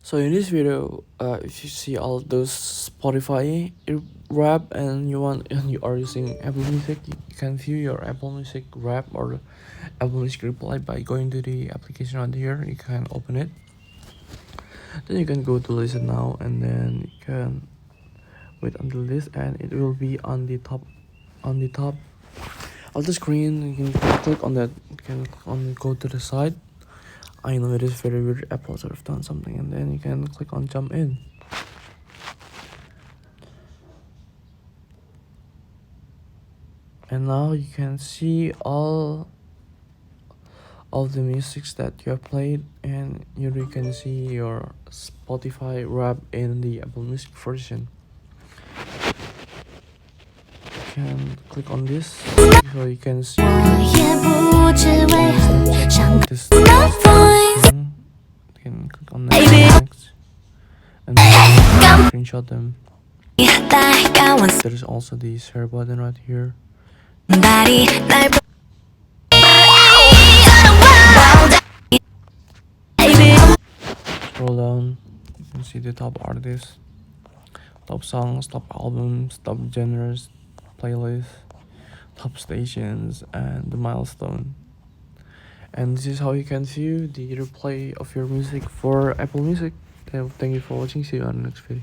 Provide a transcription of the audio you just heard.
So in this video, if you see all those Spotify rap and you are using Apple Music, you can view your Apple Music rap or Apple Music reply by going to the application right here. You can open it. Then you can go to listen now, and then you can wait until this, and it will be on the top of the screen. You can click on that. You can go to the side. I know it is very weird. Apple sort of done something, and then you can click on jump in. And now you can see all of the musics that you have played, and you can see your Spotify rap in the Apple Music version. You can click on this so you can see this thing. You can click on next and screenshot them. There is also the share button right here. Scroll down, you can see the top artists, top songs, top albums, top genres, playlists, top stations, and the milestone. And this is how you can view the replay of your music for Apple Music. Thank you for watching. See you on the next video.